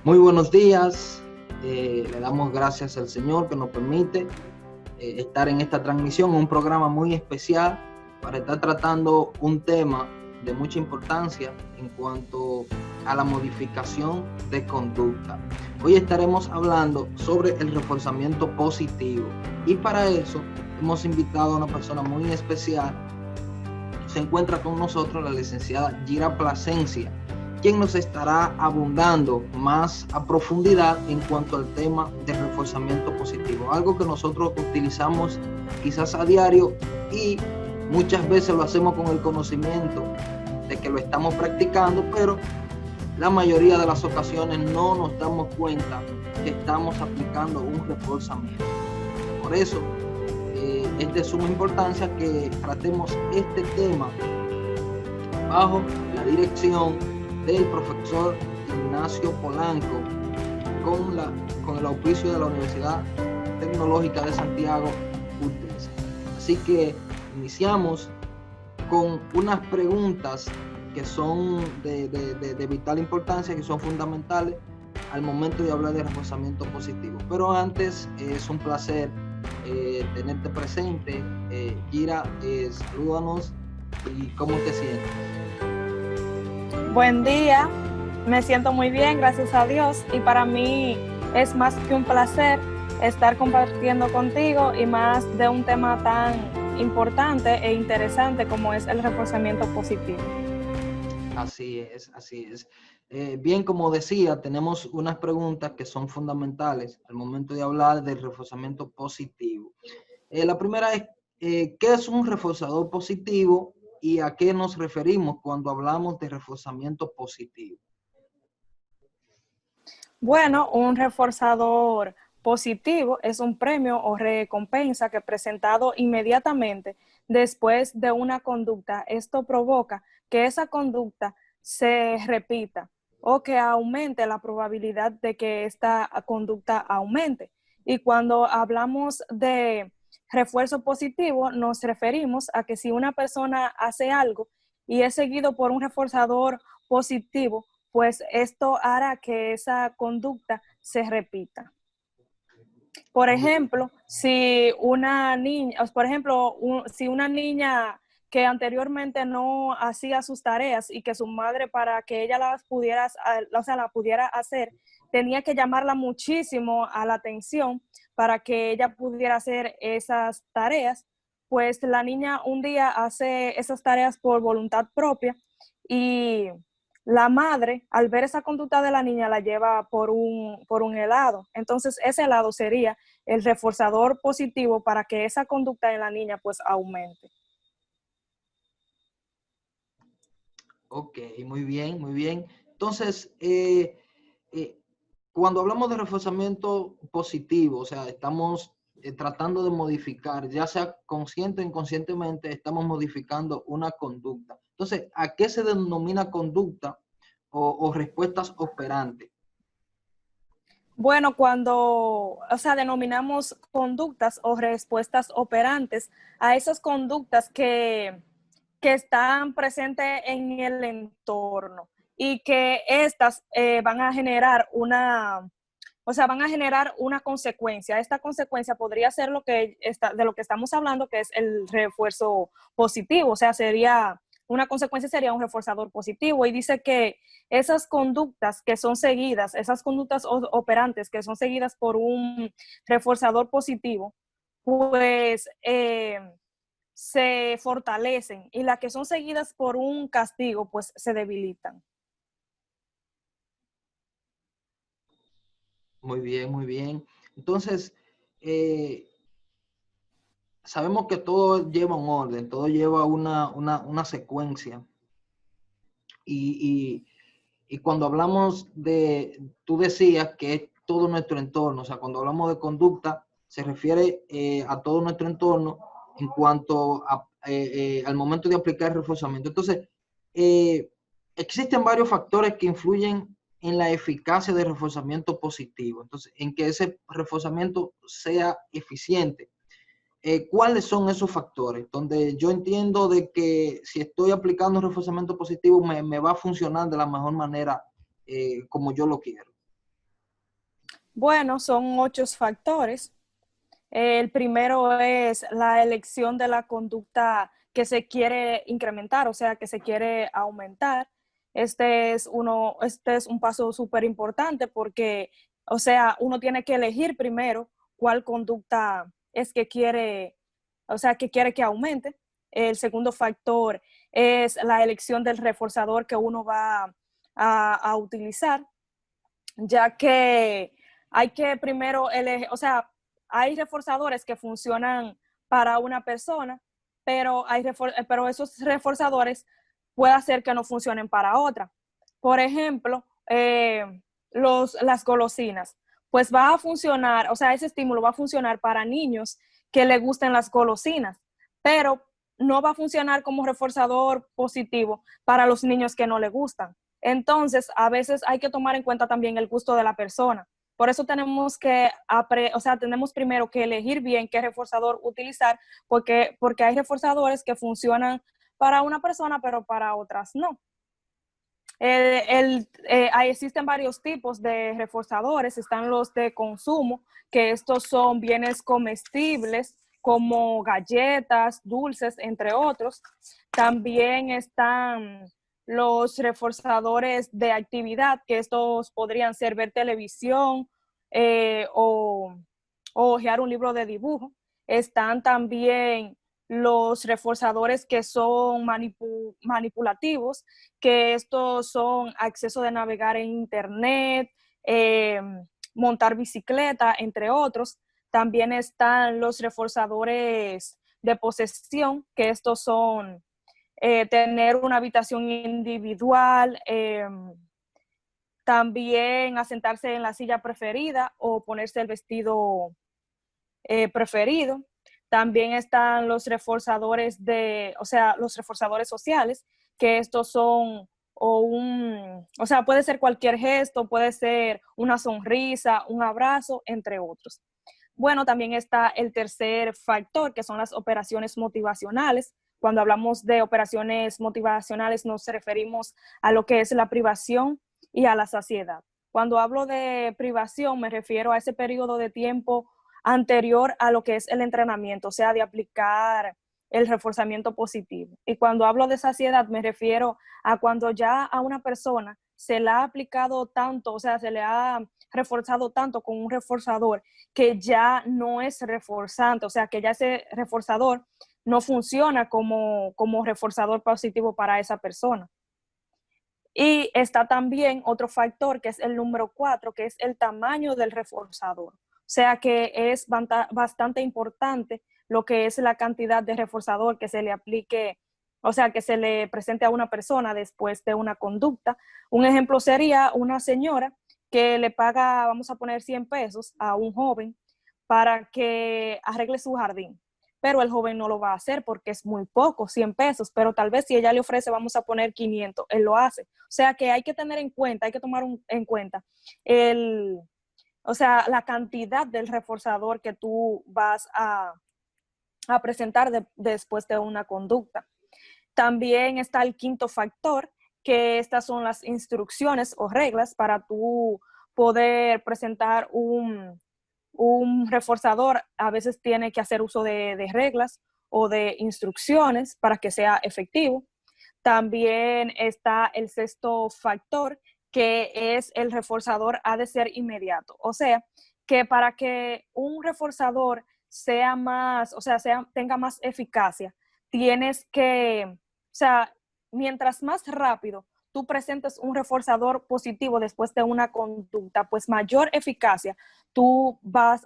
Muy buenos días, le damos gracias al Señor que nos permite estar en esta transmisión, un programa muy especial para estar tratando un tema de mucha importancia en cuanto a la modificación de conducta. Hoy estaremos hablando sobre el reforzamiento positivo y para eso hemos invitado a una persona muy especial. Se encuentra con nosotros la licenciada Gira Plasencia, quien nos estará abundando más a profundidad en cuanto al tema del reforzamiento positivo, algo que nosotros utilizamos quizás a diario y muchas veces lo hacemos con el conocimiento de que lo estamos practicando, pero la mayoría de las ocasiones no nos damos cuenta que estamos aplicando un reforzamiento. Por eso es de suma importancia que tratemos este tema bajo la dirección del profesor Ignacio Polanco con el auspicio de la Universidad Tecnológica de Santiago, UTES. Así que iniciamos con unas preguntas que son de vital importancia, que son fundamentales al momento de hablar de reforzamiento positivo. Pero antes es un placer tenerte presente. Gira, salúdanos y cómo te sientes. Buen día, me siento muy bien, gracias a Dios, y para mí es más que un placer estar compartiendo contigo y más de un tema tan importante e interesante como es el reforzamiento positivo. Así es, así es. Bien, como decía, tenemos unas preguntas que son fundamentales al momento de hablar del reforzamiento positivo. La primera es, ¿qué es un reforzador positivo y a qué nos referimos cuando hablamos de reforzamiento positivo? Bueno, un reforzador positivo es un premio o recompensa que presentado inmediatamente después de una conducta. Esto provoca que esa conducta se repita o que aumente la probabilidad de que esta conducta aumente. Y cuando hablamos de refuerzo positivo, nos referimos a que si una persona hace algo y es seguido por un reforzador positivo, pues esto hará que esa conducta se repita. Por ejemplo, si una niña que anteriormente no hacía sus tareas y que su madre para que ella la pudiera hacer, tenía que llamarla muchísimo a la atención para que ella pudiera hacer esas tareas, pues la niña un día hace esas tareas por voluntad propia y la madre, al ver esa conducta de la niña, la lleva por un helado. Entonces, ese helado sería el reforzador positivo para que esa conducta en la niña pues aumente. Ok, muy bien, muy bien. Entonces, cuando hablamos de reforzamiento positivo, o sea, estamos tratando de modificar, ya sea consciente o inconscientemente, estamos modificando una conducta. Entonces, ¿a qué se denomina conducta o respuestas operantes? Bueno, denominamos conductas o respuestas operantes a esas conductas que están presentes en el entorno y que estas van a generar una consecuencia. Esta consecuencia podría ser de lo que estamos hablando, que es el refuerzo positivo, o sea, sería un reforzador positivo, y dice que esas conductas que son seguidas, esas conductas operantes que son seguidas por un reforzador positivo, pues se fortalecen, y las que son seguidas por un castigo, pues se debilitan. Muy bien, muy bien. Entonces, sabemos que todo lleva un orden, todo lleva una secuencia. Y cuando hablamos tú decías que es todo nuestro entorno, o sea, cuando hablamos de conducta, se refiere a todo nuestro entorno en cuanto al momento de aplicar el reforzamiento. Entonces, existen varios factores que influyen en la eficacia del reforzamiento positivo, entonces, en que ese reforzamiento sea eficiente. ¿Cuáles son esos factores? Donde yo entiendo de que si estoy aplicando un reforzamiento positivo me va a funcionar de la mejor manera como yo lo quiero. Bueno, son 8 factores. El primero es la elección de la conducta que se quiere incrementar, o sea, que se quiere aumentar. Este es un paso súper importante porque, o sea, uno tiene que elegir primero cuál conducta es que quiere, o sea, que quiere que aumente. El segundo factor es la elección del reforzador que uno va a utilizar, ya que hay que primero elegir, o sea, hay reforzadores que funcionan para una persona, pero esos reforzadores puede hacer que no funcionen para otra. Por ejemplo, las golosinas, pues va a funcionar, o sea, ese estímulo va a funcionar para niños que le gusten las golosinas, pero no va a funcionar como reforzador positivo para los niños que no le gustan. Entonces, a veces hay que tomar en cuenta también el gusto de la persona. Por eso tenemos primero que elegir bien qué reforzador utilizar, porque hay reforzadores que funcionan para una persona, pero para otras no. Existen varios tipos de reforzadores. Están los de consumo, que estos son bienes comestibles como galletas, dulces, entre otros. También están los reforzadores de actividad, que estos podrían ser ver televisión o hojear un libro de dibujo. Están también los reforzadores que son manipulativos, que estos son acceso de navegar en internet, montar bicicleta, entre otros. También están los reforzadores de posesión, que estos son tener una habitación individual, también asentarse en la silla preferida o ponerse el vestido preferido. También están los reforzadores los reforzadores sociales, que estos son o sea, puede ser cualquier gesto, puede ser una sonrisa, un abrazo, entre otros. Bueno, también está el tercer factor, que son las operaciones motivacionales. Cuando hablamos de operaciones motivacionales nos referimos a lo que es la privación y a la saciedad. Cuando hablo de privación me refiero a ese periodo de tiempo anterior a lo que es el entrenamiento, o sea, de aplicar el reforzamiento positivo. Y cuando hablo de saciedad me refiero a cuando ya a una persona se le ha aplicado tanto, o sea, se le ha reforzado tanto con un reforzador que ya no es reforzante, o sea, que ya ese reforzador no funciona como reforzador positivo para esa persona. Y está también otro factor que es el número 4, que es el tamaño del reforzador. O sea que es bastante importante lo que es la cantidad de reforzador que se le aplique, o sea, que se le presente a una persona después de una conducta. Un ejemplo sería una señora que le paga, vamos a poner 100 pesos a un joven para que arregle su jardín, pero el joven no lo va a hacer porque es muy poco, 100 pesos, pero tal vez si ella le ofrece, vamos a poner 500, él lo hace. O sea que hay que tener en cuenta, hay que tomar en cuenta o sea, la cantidad del reforzador que tú vas a presentar después de una conducta. También está el quinto factor, que estas son las instrucciones o reglas para tú poder presentar un reforzador. A veces tiene que hacer uso de reglas o de instrucciones para que sea efectivo. También está el sexto factor, que es el reforzador ha de ser inmediato. O sea, que para que un reforzador sea más, o sea, tenga más eficacia, tienes que, o sea, mientras más rápido tú presentes un reforzador positivo después de una conducta, pues mayor eficacia tú va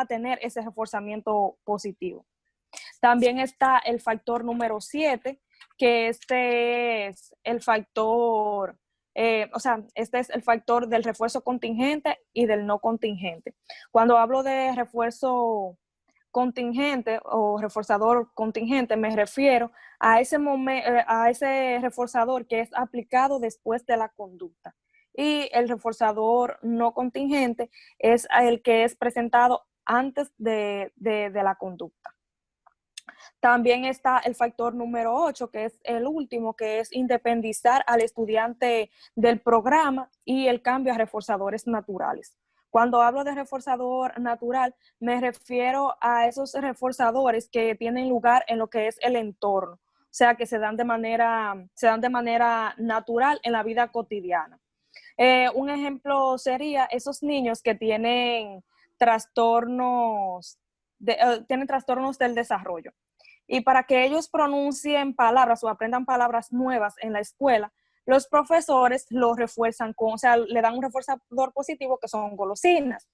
a tener ese reforzamiento positivo. También está el factor número 7, que este es el factor, este es el factor del refuerzo contingente y del no contingente. Cuando hablo de refuerzo contingente o reforzador contingente, me refiero a ese reforzador que es aplicado después de la conducta. Y el reforzador no contingente es el que es presentado antes de la conducta. También está el factor número 8, que es el último, que es independizar al estudiante del programa y el cambio a reforzadores naturales. Cuando hablo de reforzador natural, me refiero a esos reforzadores que tienen lugar en lo que es el entorno, o sea, que se dan de manera natural en la vida cotidiana. Un ejemplo sería esos niños que tienen trastornos del desarrollo. Y para que ellos pronuncien palabras o aprendan palabras nuevas en la escuela, los profesores los refuerzan o sea, le dan un reforzador positivo que son golosinas.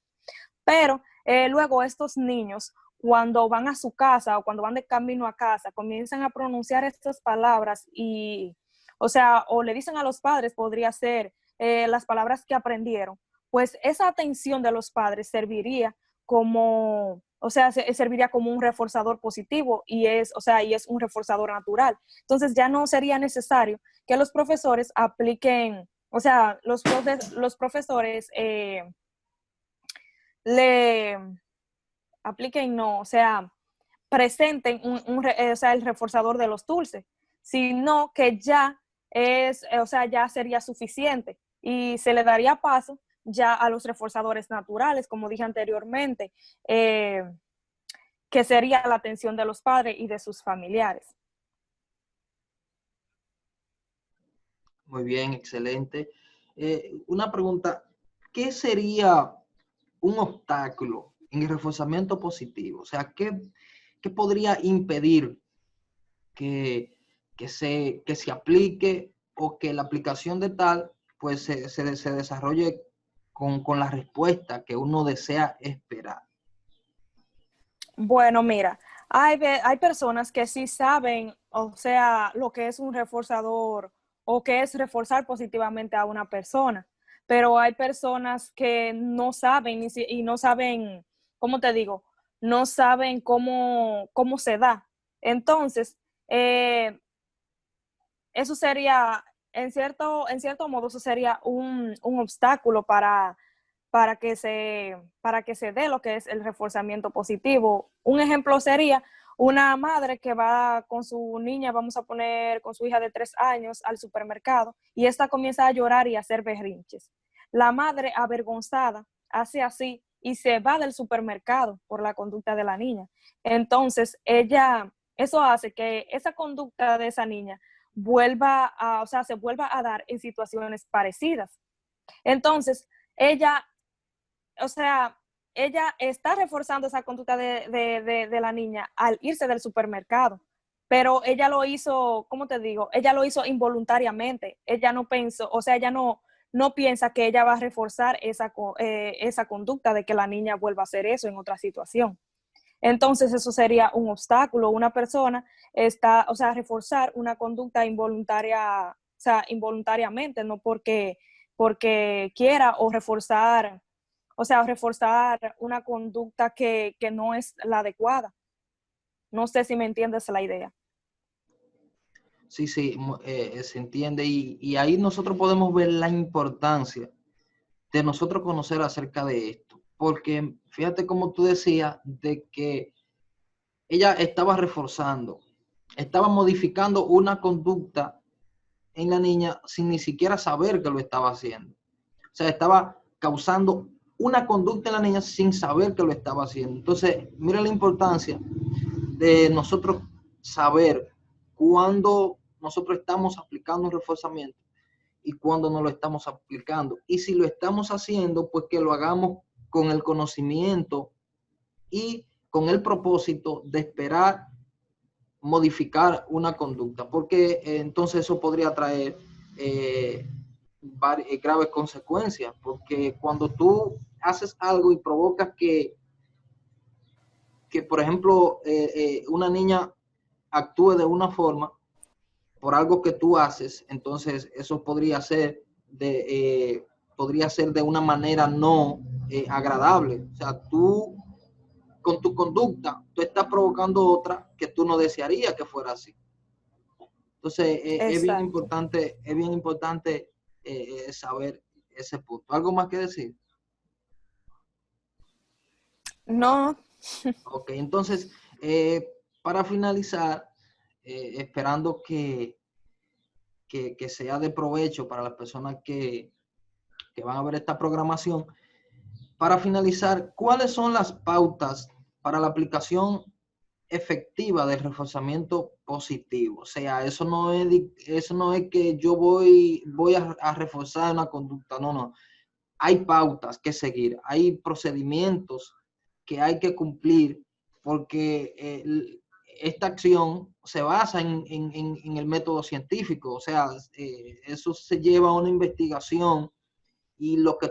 Pero luego estos niños, cuando van a su casa o cuando van de camino a casa, comienzan a pronunciar estas palabras y, o sea, o le dicen a los padres, podría ser las palabras que aprendieron, pues esa atención de los padres serviría como, o sea, serviría como un reforzador positivo y es, o sea, y es un reforzador natural. Entonces ya no sería necesario que los profesores apliquen, o sea, los profesores le apliquen, no, o sea, presenten o sea, el reforzador de los dulces, sino que ya es, o sea, ya sería suficiente y se le daría paso ya a los reforzadores naturales, como dije anteriormente, que sería la atención de los padres y de sus familiares. Muy bien, excelente. Una pregunta, ¿qué sería un obstáculo en el reforzamiento positivo? O sea, ¿qué podría impedir que, que se aplique o que la aplicación de tal pues se desarrolle con la respuesta que uno desea esperar? Bueno, mira, hay personas que sí saben, o sea, lo que es un reforzador o que es reforzar positivamente a una persona, pero hay personas que no saben y no saben, ¿cómo te digo? No saben cómo se da. Entonces, eh, eso sería, en cierto modo, eso sería un obstáculo para que se dé lo que es el reforzamiento positivo. Un ejemplo sería una madre que va con su niña, vamos a poner con su hija de 3 años al supermercado y esta comienza a llorar y a hacer berrinches. La madre, avergonzada, hace así y se va del supermercado por la conducta de la niña. Entonces, eso hace que esa conducta de esa niña o sea, se vuelva a dar en situaciones parecidas. Entonces, ella, o sea, ella está reforzando esa conducta de la niña al irse del supermercado, pero ella lo hizo, ¿cómo te digo? Ella lo hizo involuntariamente. Ella no pensó, o sea, ella no piensa que ella va a reforzar esa conducta de que la niña vuelva a hacer eso en otra situación. Entonces, eso sería un obstáculo. Una persona está, o sea, reforzar una conducta involuntaria, o sea, involuntariamente, no porque quiera o sea, reforzar una conducta que no es la adecuada. No sé si me entiendes la idea. Sí, sí, se entiende y ahí nosotros podemos ver la importancia de nosotros conocer acerca de esto, porque fíjate como tú decías de que ella estaba reforzando, estaba modificando una conducta en la niña sin ni siquiera saber que lo estaba haciendo. O sea, estaba causando una conducta en la niña sin saber que lo estaba haciendo. Entonces, mira la importancia de nosotros saber cuándo nosotros estamos aplicando un reforzamiento y cuándo no lo estamos aplicando. Y si lo estamos haciendo, pues que lo hagamos con el conocimiento y con el propósito de esperar modificar una conducta, porque entonces eso podría traer graves consecuencias, porque cuando tú haces algo y provocas por ejemplo, una niña actúe de una forma por algo que tú haces, entonces eso podría ser de una manera no agradable. O sea, tú con tu conducta, tú estás provocando otra que tú no desearías que fuera así. Entonces, Exacto. es bien importante saber ese punto. ¿Algo más que decir? No, Ok, entonces, eh, para finalizar, esperando que sea de provecho para las personas que van a ver esta programación, Para finalizar, ¿cuáles son las pautas para la aplicación efectiva del reforzamiento positivo? O sea, eso no es que yo voy a reforzar una conducta, no, no. Hay pautas que seguir, hay procedimientos que hay que cumplir, porque esta acción se basa en el método científico, o sea, eso se lleva a una investigación y lo que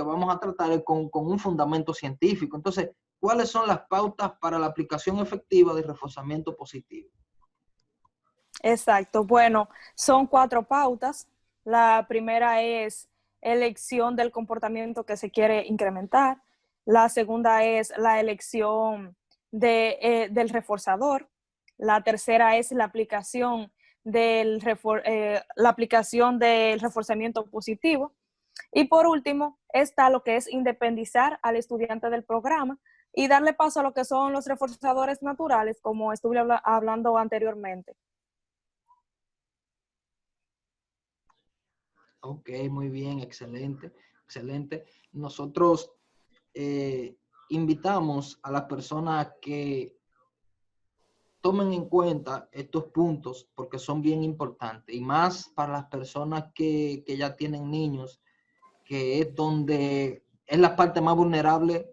vamos a tratar es con un fundamento científico. Entonces, ¿cuáles son las pautas para la aplicación efectiva del reforzamiento positivo? Exacto. Bueno, son 4 pautas. La primera es elección del comportamiento que se quiere incrementar. La segunda es la elección del reforzador. La tercera es la aplicación la aplicación del reforzamiento positivo. Y por último, está lo que es independizar al estudiante del programa y darle paso a lo que son los reforzadores naturales, como estuve hablando anteriormente. Ok, muy bien, excelente, excelente. Nosotros invitamos a las personas que tomen en cuenta estos puntos porque son bien importantes y más para las personas que ya tienen niños, que es donde es la parte más vulnerable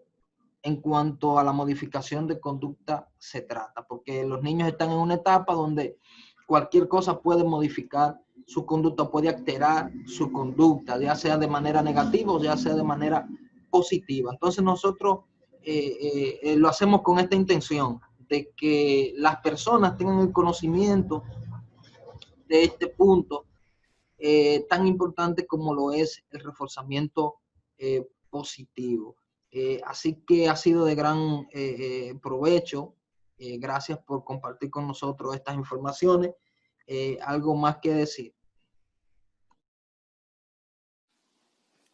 en cuanto a la modificación de conducta se trata, porque los niños están en una etapa donde cualquier cosa puede modificar su conducta, puede alterar su conducta, ya sea de manera negativa o ya sea de manera positiva. Entonces nosotros lo hacemos con esta intención de que las personas tengan el conocimiento de este punto tan importante como lo es el reforzamiento positivo. Así que ha sido de gran provecho. Gracias por compartir con nosotros estas informaciones. ¿Algo más que decir?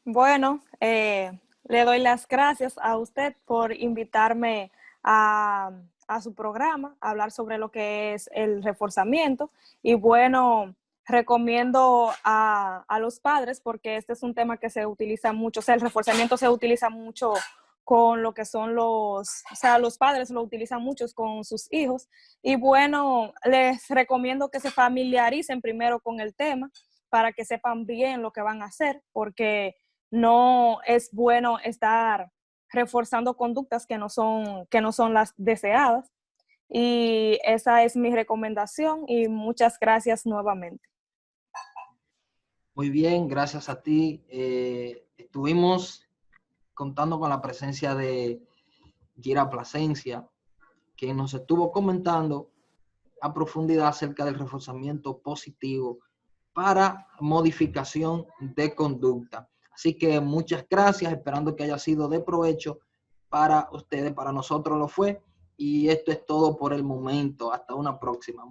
Bueno, le doy las gracias a usted por invitarme a su programa, a hablar sobre lo que es el reforzamiento. Y bueno, recomiendo a los padres, porque este es un tema que se utiliza mucho, o sea, el reforzamiento se utiliza mucho con lo que son o sea, los padres lo utilizan mucho con sus hijos. Y bueno, les recomiendo que se familiaricen primero con el tema para que sepan bien lo que van a hacer, porque no es bueno estar reforzando conductas que no son las deseadas. Y esa es mi recomendación y muchas gracias nuevamente. Muy bien, gracias a ti. Estuvimos contando con la presencia de Gira Plasencia, que nos estuvo comentando a profundidad acerca del reforzamiento positivo para modificación de conducta. Así que muchas gracias, esperando que haya sido de provecho para ustedes, para nosotros lo fue. Y esto es todo por el momento. Hasta una próxima.